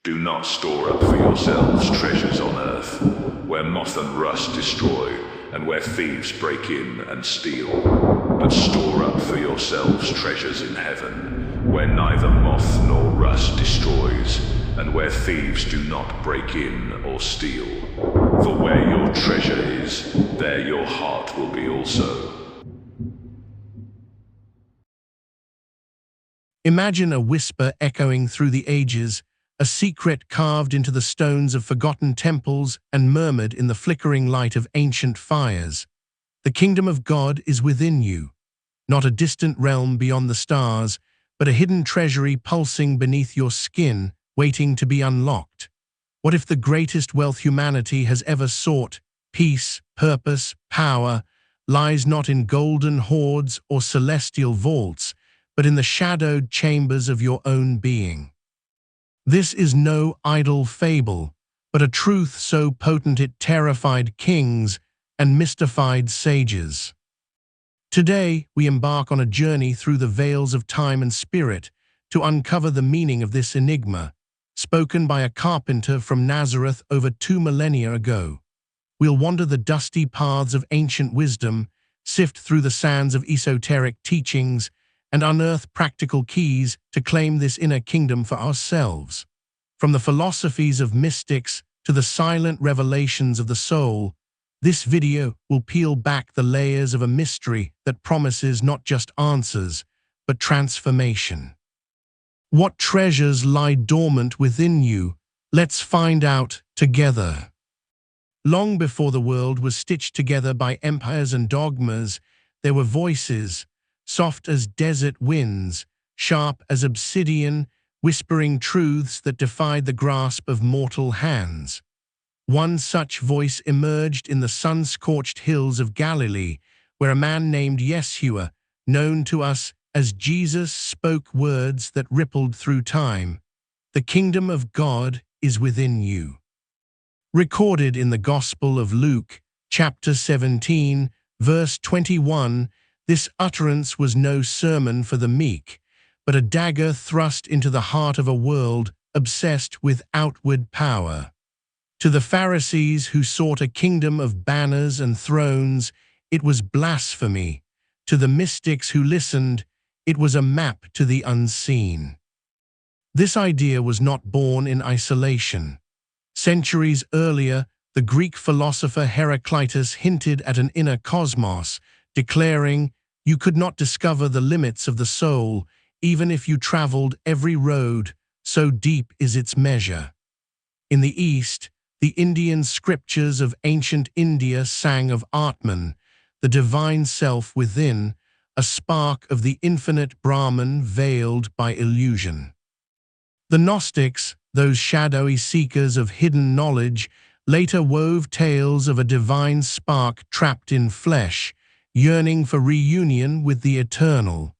Do not store up for yourselves treasures on earth, where moth and rust destroy, and where thieves break in and steal. But store up for yourselves treasures in heaven, where neither moth nor rust destroys, and where thieves do not break in or steal. For where your treasure is, there your heart will be also. Imagine a whisper echoing through the ages, a secret carved into the stones of forgotten temples and murmured in the flickering light of ancient fires. The kingdom of God is within you, not a distant realm beyond the stars, but a hidden treasury pulsing beneath your skin, waiting to be unlocked. What if the greatest wealth humanity has ever sought, peace, purpose, power, lies not in golden hoards or celestial vaults, but in the shadowed chambers of your own being? This is no idle fable, but a truth so potent it terrified kings and mystified sages. Today, we embark on a journey through the veils of time and spirit to uncover the meaning of this enigma, spoken by a carpenter from Nazareth over 2 millennia ago. We'll wander the dusty paths of ancient wisdom, sift through the sands of esoteric teachings, and unearth practical keys to claim this inner kingdom for ourselves. From the philosophies of mystics to the silent revelations of the soul, this video will peel back the layers of a mystery that promises not just answers, but transformation. What treasures lie dormant within you? Let's find out together. Long before the world was stitched together by empires and dogmas, there were voices, soft as desert winds, sharp as obsidian, whispering truths that defied the grasp of mortal hands. One such voice emerged in the sun-scorched hills of Galilee, where a man named Yeshua, known to us as Jesus, spoke words that rippled through time. The kingdom of God is within you. Recorded in the Gospel of Luke, chapter 17, verse 21, this utterance was no sermon for the meek, but a dagger thrust into the heart of a world obsessed with outward power. To the Pharisees who sought a kingdom of banners and thrones, it was blasphemy. To the mystics who listened, it was a map to the unseen. This idea was not born in isolation. Centuries earlier, the Greek philosopher Heraclitus hinted at an inner cosmos, declaring, "You could not discover the limits of the soul, even if you traveled every road, so deep is its measure." In the East, the Indian scriptures of ancient India sang of Atman, the divine self within, a spark of the infinite Brahman veiled by illusion. The Gnostics, those shadowy seekers of hidden knowledge, later wove tales of a divine spark trapped in flesh, yearning for reunion with the eternal.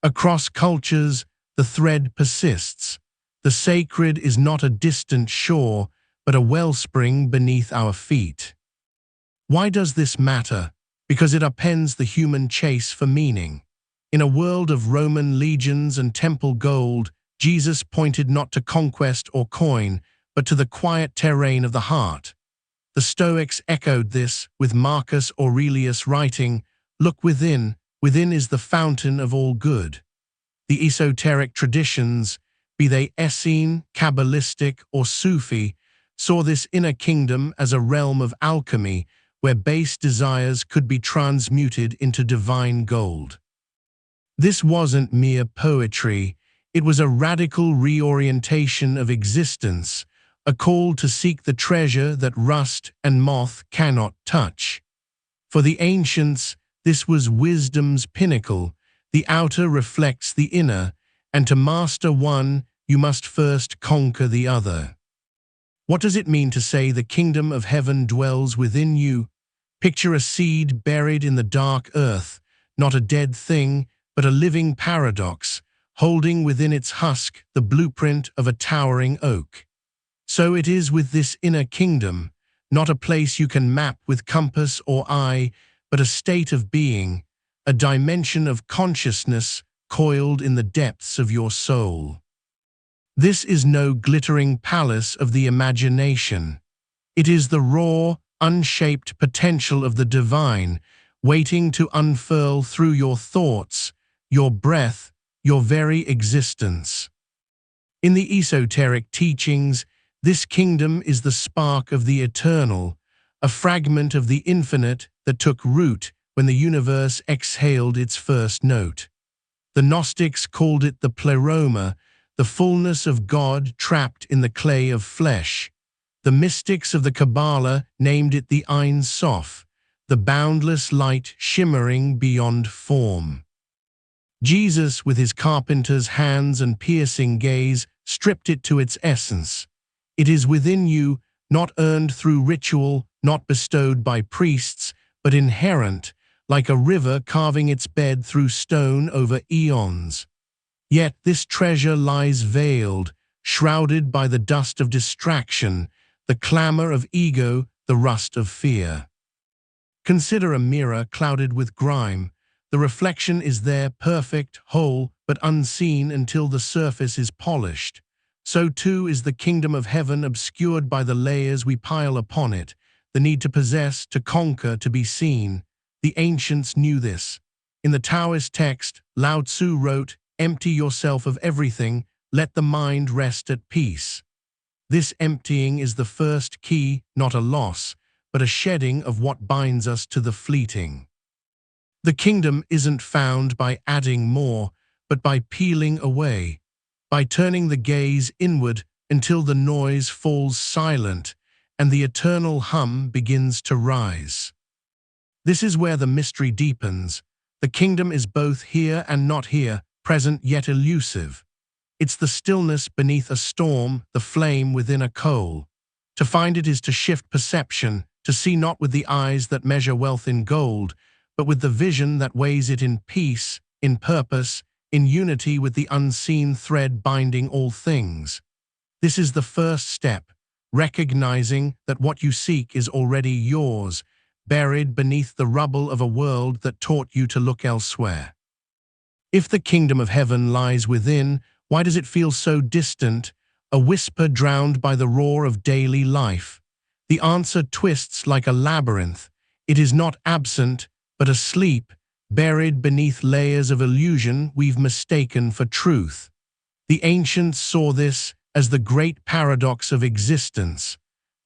Across cultures, the thread persists. The sacred is not a distant shore, but a wellspring beneath our feet. Why does this matter? Because it upends the human chase for meaning. In a world of Roman legions and temple gold, Jesus pointed not to conquest or coin, but to the quiet terrain of the heart. The Stoics echoed this, with Marcus Aurelius writing, "Look within, within is the fountain of all good." The esoteric traditions, be they Essene, Kabbalistic, or Sufi, saw this inner kingdom as a realm of alchemy where base desires could be transmuted into divine gold. This wasn't mere poetry, it was a radical reorientation of existence, a call to seek the treasure that rust and moth cannot touch. For the ancients, this was wisdom's pinnacle. The outer reflects the inner, and to master one, you must first conquer the other. What does it mean to say the kingdom of heaven dwells within you? Picture a seed buried in the dark earth, not a dead thing, but a living paradox, holding within its husk the blueprint of a towering oak. So it is with this inner kingdom, not a place you can map with compass or eye, but a state of being, a dimension of consciousness coiled in the depths of your soul. This is no glittering palace of the imagination. It is the raw, unshaped potential of the divine, waiting to unfurl through your thoughts, your breath, your very existence. In the esoteric teachings, this kingdom is the spark of the eternal, a fragment of the infinite that took root when the universe exhaled its first note. The Gnostics called it the pleroma, the fullness of God trapped in the clay of flesh. The mystics of the Kabbalah named it the Ein Sof, the boundless light shimmering beyond form. Jesus, with his carpenter's hands and piercing gaze, stripped it to its essence. It is within you, not earned through ritual, not bestowed by priests, but inherent, like a river carving its bed through stone over eons. Yet this treasure lies veiled, shrouded by the dust of distraction, the clamor of ego, the rust of fear. Consider a mirror clouded with grime. The reflection is there perfect, whole, but unseen until the surface is polished. So too is the kingdom of heaven obscured by the layers we pile upon it, the need to possess, to conquer, to be seen. The ancients knew this. In the Taoist text, Lao Tzu wrote, "Empty yourself of everything, let the mind rest at peace." This emptying is the first key, not a loss, but a shedding of what binds us to the fleeting. The kingdom isn't found by adding more, but by peeling away, by turning the gaze inward until the noise falls silent and the eternal hum begins to rise. This is where the mystery deepens. The kingdom is both here and not here, present yet elusive. It's the stillness beneath a storm, the flame within a coal. To find it is to shift perception, to see not with the eyes that measure wealth in gold, but with the vision that weighs it in peace, in purpose, in unity with the unseen thread binding all things. This is the first step, recognizing that what you seek is already yours, buried beneath the rubble of a world that taught you to look elsewhere. If the kingdom of heaven lies within, why does it feel so distant, a whisper drowned by the roar of daily life? The answer twists like a labyrinth. It is not absent, but asleep, buried beneath layers of illusion we've mistaken for truth. The ancients saw this as the great paradox of existence.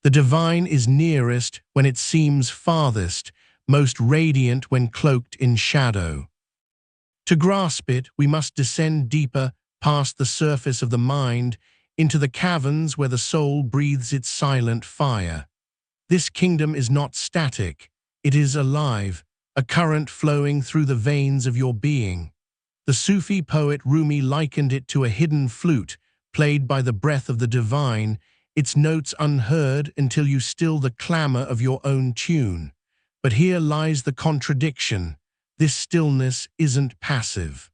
The divine is nearest when it seems farthest, most radiant when cloaked in shadow. To grasp it, we must descend deeper, past the surface of the mind, into the caverns where the soul breathes its silent fire. This kingdom is not static, it is alive, a current flowing through the veins of your being. The Sufi poet Rumi likened it to a hidden flute, played by the breath of the divine, its notes unheard until you still the clamor of your own tune. But here lies the contradiction. This stillness isn't passive.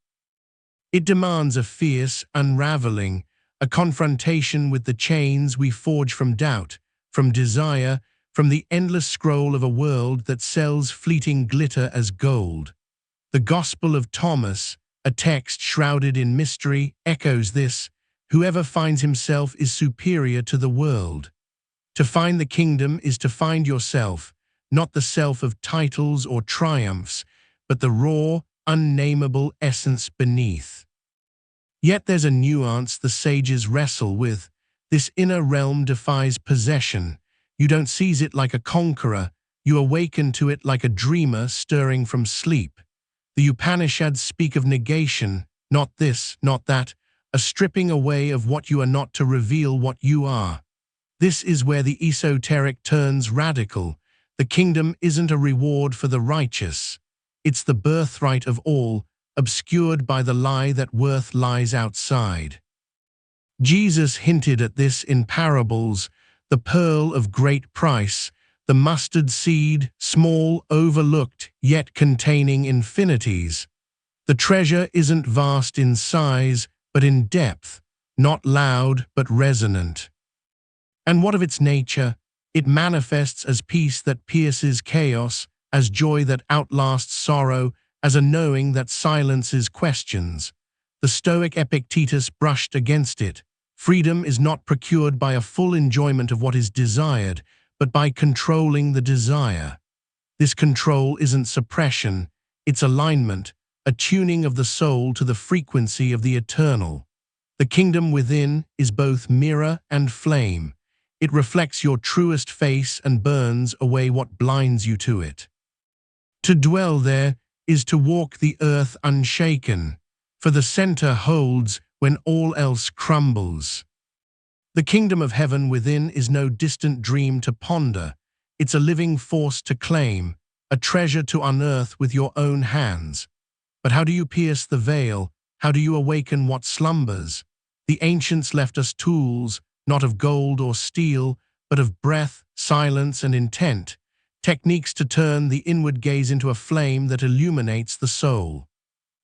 It demands a fierce unraveling, a confrontation with the chains we forge from doubt, from desire, from the endless scroll of a world that sells fleeting glitter as gold. The Gospel of Thomas, a text shrouded in mystery, echoes this: whoever finds himself is superior to the world. To find the kingdom is to find yourself, not the self of titles or triumphs, but the raw, unnameable essence beneath. Yet there's a nuance the sages wrestle with. This inner realm defies possession. You don't seize it like a conqueror, you awaken to it like a dreamer stirring from sleep. The Upanishads speak of negation, not this, not that, a stripping away of what you are not to reveal what you are. This is where the esoteric turns radical. The kingdom isn't a reward for the righteous. It's the birthright of all, obscured by the lie that worth lies outside. Jesus hinted at this in parables: the pearl of great price, the mustard seed, small, overlooked, yet containing infinities. The treasure isn't vast in size, but in depth, not loud, but resonant. And what of its nature? It manifests as peace that pierces chaos, as joy that outlasts sorrow, as a knowing that silences questions. The Stoic Epictetus brushed against it. Freedom is not procured by a full enjoyment of what is desired, but by controlling the desire. This control isn't suppression, it's alignment, a tuning of the soul to the frequency of the eternal. The kingdom within is both mirror and flame. It reflects your truest face and burns away what blinds you to it. To dwell there is to walk the earth unshaken, for the center holds when all else crumbles. The kingdom of heaven within is no distant dream to ponder. It's a living force to claim, a treasure to unearth with your own hands. But how do you pierce the veil? How do you awaken what slumbers? The ancients left us tools, not of gold or steel, but of breath, silence, and intent, techniques to turn the inward gaze into a flame that illuminates the soul.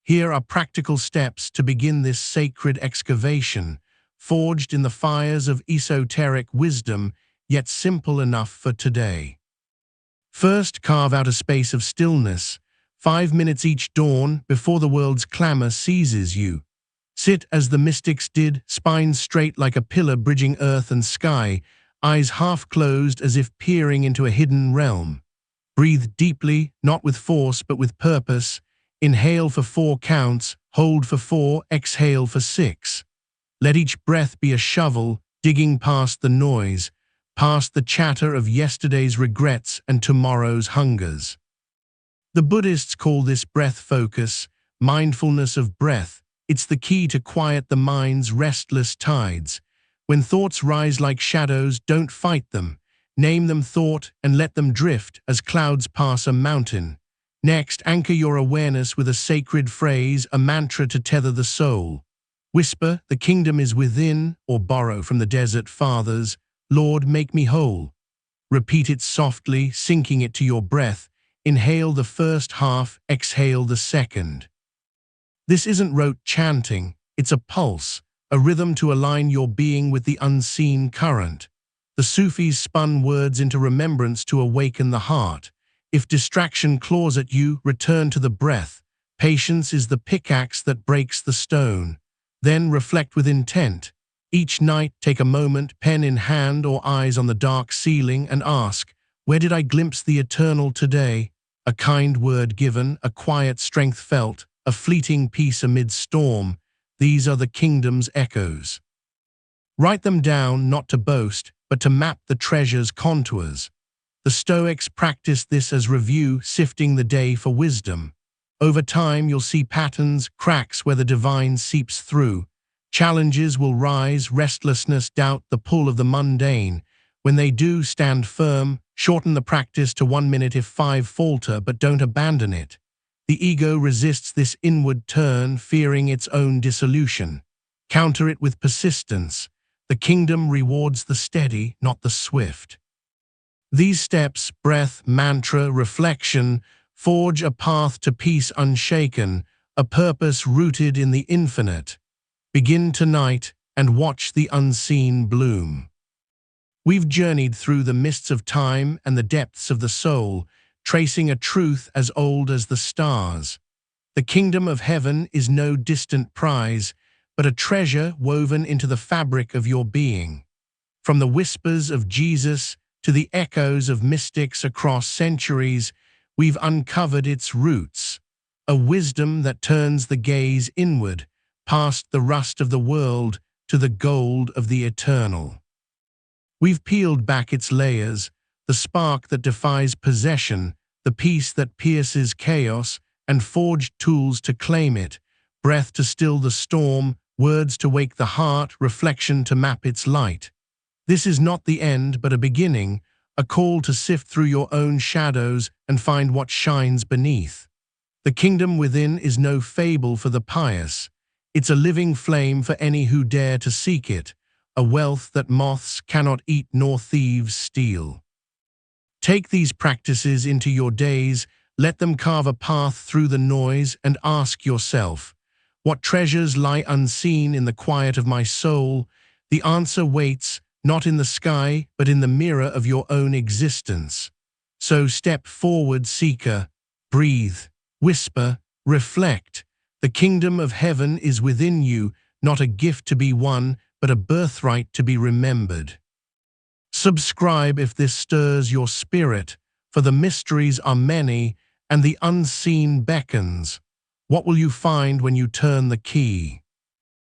Here are practical steps to begin this sacred excavation, forged in the fires of esoteric wisdom, yet simple enough for today. First, carve out a space of stillness, 5 minutes each dawn before the world's clamor seizes you. Sit as the mystics did, spine straight like a pillar bridging earth and sky, eyes half closed as if peering into a hidden realm. Breathe deeply, not with force but with purpose. Inhale for 4 counts, hold for 4, exhale for 6. Let each breath be a shovel, digging past the noise, past the chatter of yesterday's regrets and tomorrow's hungers. The Buddhists call this breath focus, mindfulness of breath. It's the key to quiet the mind's restless tides. When thoughts rise like shadows, don't fight them. Name them thought and let them drift as clouds pass a mountain. Next, anchor your awareness with a sacred phrase, a mantra to tether the soul. Whisper, "The kingdom is within," or borrow from the desert fathers, "Lord, make me whole." Repeat it softly, syncing it to your breath. Inhale the first half, exhale the second. This isn't rote chanting, it's a pulse, a rhythm to align your being with the unseen current. The Sufis spun words into remembrance to awaken the heart. If distraction claws at you, return to the breath. Patience is the pickaxe that breaks the stone. Then reflect with intent. Each night, take a moment, pen in hand or eyes on the dark ceiling, and ask, where did I glimpse the eternal today? A kind word given, a quiet strength felt, a fleeting peace amid storm. These are the kingdom's echoes. Write them down, not to boast, but to map the treasure's contours. The Stoics practiced this as review, sifting the day for wisdom. Over time, you'll see patterns, cracks where the divine seeps through. Challenges will rise, restlessness, doubt, the pull of the mundane. When they do, stand firm, shorten the practice to 1 minute if 5 falter, but don't abandon it. The ego resists this inward turn, fearing its own dissolution. Counter it with persistence. The kingdom rewards the steady, not the swift. These steps, breath, mantra, reflection, forge a path to peace unshaken, a purpose rooted in the infinite. Begin tonight and watch the unseen bloom. We've journeyed through the mists of time and the depths of the soul, tracing a truth as old as the stars. The kingdom of heaven is no distant prize, but a treasure woven into the fabric of your being. From the whispers of Jesus to the echoes of mystics across centuries, we've uncovered its roots, a wisdom that turns the gaze inward, past the rust of the world to the gold of the eternal. We've peeled back its layers, the spark that defies possession, the peace that pierces chaos, and forged tools to claim it, breath to still the storm, words to wake the heart, reflection to map its light. This is not the end, but a beginning, a call to sift through your own shadows and find what shines beneath. The kingdom within is no fable for the pious. It's a living flame for any who dare to seek it, a wealth that moths cannot eat nor thieves steal. Take these practices into your days, let them carve a path through the noise, and ask yourself, what treasures lie unseen in the quiet of my soul? The answer waits, not in the sky, but in the mirror of your own existence. So step forward, seeker, breathe, whisper, reflect. The kingdom of heaven is within you, not a gift to be won, but a birthright to be remembered. Subscribe if this stirs your spirit, for the mysteries are many and the unseen beckons. What will you find when you turn the key?